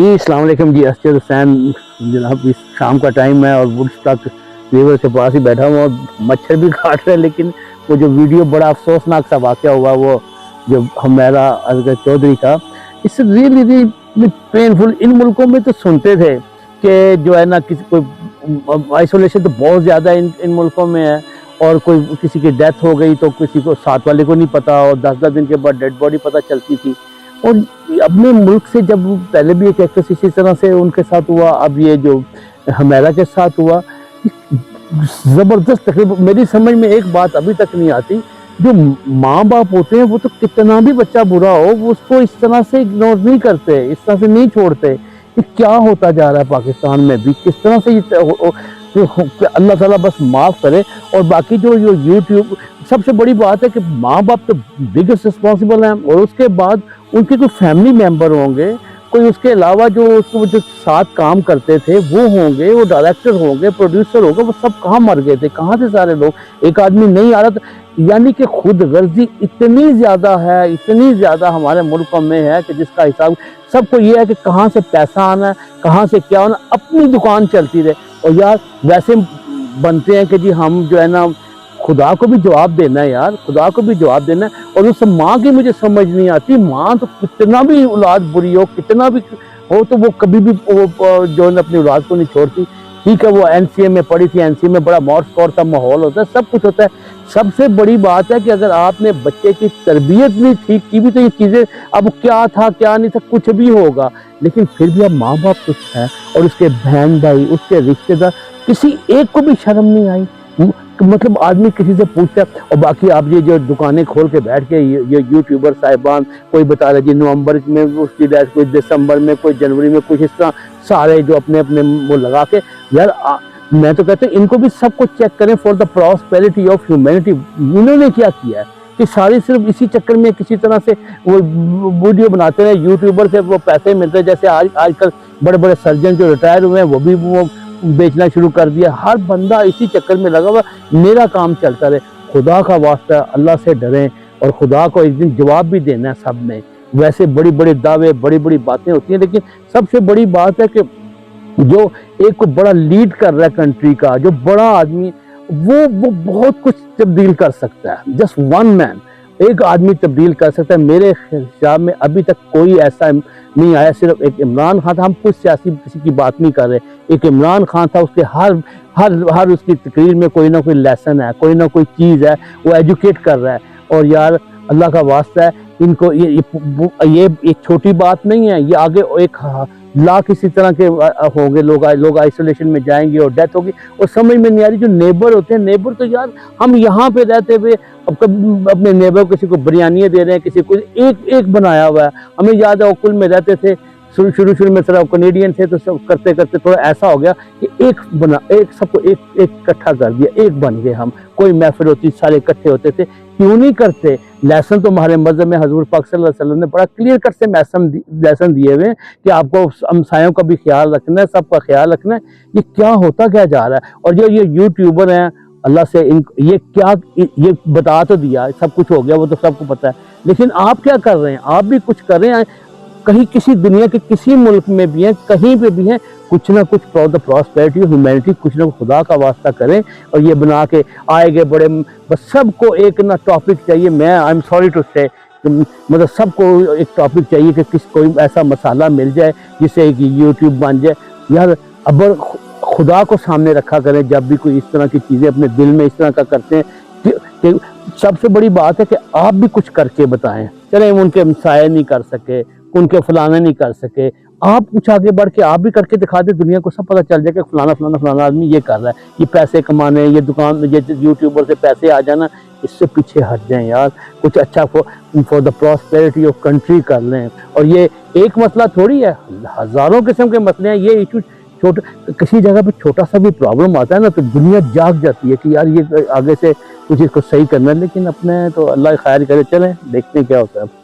جی السلام علیکم جی اسجد حسین جناب اس شام کا ٹائم ہے اور ووڈسٹاک ریور کے پاس ہی بیٹھا ہوں اور مچھر بھی کاٹ رہے ہیں، لیکن وہ جو ویڈیو بڑا افسوسناک سا واقعہ ہوا وہ جو ہمیرا اصغر چودھری کا، اس ریئلی پینفل۔ ان ملکوں میں تو سنتے تھے کہ جو ہے نا کسی کوئی آئسولیشن تو بہت زیادہ ان ملکوں میں ہے، اور کوئی کسی کی ڈیتھ ہو گئی تو کسی کو ساتھ والے کو نہیں پتا، اور 10 دن کے بعد ڈیڈ باڈی پتہ چلتی تھی۔ اور اپنے ملک سے جب پہلے بھی ایک ایکٹریس اسی طرح سے ان کے ساتھ ہوا، اب یہ جو ہمیرا کے ساتھ ہوا، زبردست تقریباً میری سمجھ میں ایک بات ابھی تک نہیں آتی، جو ماں باپ ہوتے ہیں وہ تو کتنا بھی بچہ برا ہو وہ اس کو اس طرح سے اگنور نہیں کرتے، اس طرح سے نہیں چھوڑتے۔ یہ کیا ہوتا جا رہا ہے پاکستان میں بھی، کس طرح سے اللہ تعالیٰ بس معاف کرے۔ اور باقی جو یوٹیوب، سب سے بڑی بات ہے کہ ماں باپ تو بگیسٹ رسپانسبل ہیں، اور اس کے بعد ان کے کوئی فیملی ممبر ہوں گے، کوئی اس کے علاوہ جو ساتھ کام کرتے تھے وہ ہوں گے، وہ ڈائریکٹر ہوں گے، پروڈیوسر ہوں گے، وہ سب کہاں مر گئے تھے، کہاں تھے سارے لوگ؟ ایک آدمی نہیں آ رہا تھا۔ یعنی کہ خود غرضی اتنی زیادہ ہے، اتنی زیادہ ہمارے ملکوں میں ہے کہ جس کا حساب سب کو یہ ہے کہ کہاں سے پیسہ آنا ہے، کہاں سے کیا ہونا، اپنی دکان چلتی رہے۔ اور یار ویسے بنتے ہیں کہ جی ہم جو ہے نا خدا کو بھی جواب دینا ہے، یار خدا کو بھی جواب دینا ہے۔ اور اس ماں کی مجھے سمجھ نہیں آتی، ماں تو کتنا بھی اولاد بری ہو، کتنا بھی ہو، تو وہ کبھی بھی جو ہے اپنی اولاد کو نہیں چھوڑتی۔ ٹھیک ہے وہ این سی اے میں پڑھی تھی، این سی اے میں بڑا مور سا ماحول ہوتا ہے، سب کچھ ہوتا ہے۔ سب سے بڑی بات ہے کہ اگر آپ نے بچے کی تربیت نہیں ٹھیک کی بھی تو یہ چیزیں اب کیا تھا کیا نہیں تھا کچھ بھی ہوگا، لیکن پھر بھی اب ماں باپ کچھ ہے، اور اس کے بہن بھائی، اس کے رشتے دار، کسی ایک کو بھی شرم نہیں آئی۔ مطلب آدمی کسی سے پوچھتا ہے۔ اور باقی آپ یہ جو دکانیں کھول کے بیٹھ کے یہ یوٹیوبر صاحبان، کوئی بتا رہے جی نومبر میں اس کی ڈیتھ، کوئی دسمبر میں، کوئی جنوری میں، کچھ اس طرح سارے جو اپنے اپنے وہ لگا کے، یار میں تو کہتا ہوں ان کو بھی سب کو چیک کریں for the prosperity of humanity. انہوں نے کیا کیا ہے کہ ساری صرف اسی چکر میں کسی طرح سے وہ ویڈیو بناتے ہیں، یوٹیوبر سے وہ پیسے ملتے ہیں۔ جیسے آج کل بڑے بڑے سرجن جو ریٹائر ہوئے ہیں وہ بھی وہ بیچنا شروع کر دیا۔ ہر بندہ اسی چکر میں لگا ہوا، میرا کام چلتا رہے۔ خدا کا واسطہ اللہ سے ڈریں، اور خدا کو ایک دن جواب بھی دینا ہے سب نے۔ ویسے بڑی بڑی دعوے، بڑی بڑی باتیں ہوتی ہیں، لیکن سب سے بڑی بات ہے کہ جو ایک کو بڑا لیڈ کر رہا ہے کنٹری کا، جو بڑا آدمی، وہ بہت کچھ تبدیل کر سکتا ہے۔ جسٹ ون مین، ایک آدمی تبدیل کر سکتا ہے۔ میرے خیال میں ابھی تک کوئی ایسا نہیں آیا، صرف ایک عمران خان تھا۔ ہم کچھ سیاسی کسی کی بات نہیں کر رہے، ایک عمران خان تھا، اس کے ہر اس کی تقریر میں کوئی نہ کوئی لیسن ہے، کوئی نہ کوئی چیز ہے، وہ ایجوکیٹ کر رہا ہے۔ اور یار اللہ کا واسطہ ہے ان کو یہ ایک چھوٹی بات نہیں ہے، یہ آگے ایک لاکھ اسی طرح کے ہوں گے، لوگ آئسولیشن میں جائیں گے اور ڈیتھ ہوگی۔ اور سمجھ میں نہیں آ رہی جو نیبر ہوتے ہیں، نیبر تو یار ہم یہاں پہ رہتے ہوئے اپنے نیبر کسی کو بریانیاں دے رہے ہیں، کسی کو ایک بنایا ہوا ہے۔ ہمیں یاد ہے اوکل میں رہتے تھے، شروع میں صرف کینیڈین تھے، تو سب کرتے کرتے تھوڑا ایسا ہو گیا کہ ایک سب کو ایک اکٹھا کر دیا، ایک بن گئے ہم۔ کوئی محفل ہوتی سارے اکٹھے ہوتے تھے، کیوں نہیں کرتے؟ لیسن تو ہمارے مذہب میں حضور پاک صلی اللہ علیہ وسلم نے بڑا کلیئر کٹ سے لیسن دیے ہوئے ہیں کہ آپ کو ہمسایوں کا بھی خیال رکھنا ہے، سب کا خیال رکھنا ہے۔ یہ کیا ہوتا کیا جا رہا ہے؟ اور جو یہ یوٹیوبر ہیں، اللہ سے یہ بتا تو دیا، سب کچھ ہو گیا، وہ تو سب کو پتہ ہے، لیکن آپ کیا کر رہے ہیں؟ آپ بھی کچھ کر رہے ہیں؟ کہیں کسی دنیا کے کسی ملک میں بھی ہیں، کہیں پہ بھی ہیں، کچھ نہ کچھ فار دا پراسپیرٹی ہیومینٹی، کچھ نہ کچھ خدا کا واسطہ کریں۔ اور یہ بنا کے آئے گئے بڑے، بس سب کو ایک نہ ٹاپک چاہیے۔ میں آئی ایم سوری ٹو سے، مطلب سب کو ایک ٹاپک چاہیے کہ کوئی ایسا مسئلہ مل جائے جس سے ایک یوٹیوب بن جائے۔ یار اب خدا کو سامنے رکھا کریں جب بھی کوئی اس طرح کی چیزیں اپنے دل میں اس طرح کا کرتے ہیں، کہ سب سے بڑی بات ہے کہ آپ بھی کچھ کر کے بتائیں۔ چلیں ان کے ہمسائے نہیں کر سکے، ان کے فلانے نہیں کر سکے، آپ کچھ آگے بڑھ کے آپ بھی کر کے دکھا دیں، دنیا کو سب پتہ چل جائے کہ فلانا آدمی یہ کر رہا ہے، یہ پیسے کمانے، یہ دکان، یہ یوٹیوبر سے پیسے آ جانا، اس سے پیچھے ہٹ جائیں یار، کچھ اچھا for the prosperity of country کر لیں۔ اور یہ ایک مسئلہ تھوڑی ہے، ہزاروں قسم کے مسئلے ہیں۔ یہ ایشو کسی جگہ پہ چھوٹا سا بھی پرابلم آتا ہے نا تو دنیا جاگ جاتی ہے کہ یار یہ آگے سے کچھ اس کو صحیح کرنا ہے، لیکن اپنے تو اللہ خیر کرے، چلیں دیکھتے ہیں کیا ہوتا ہے۔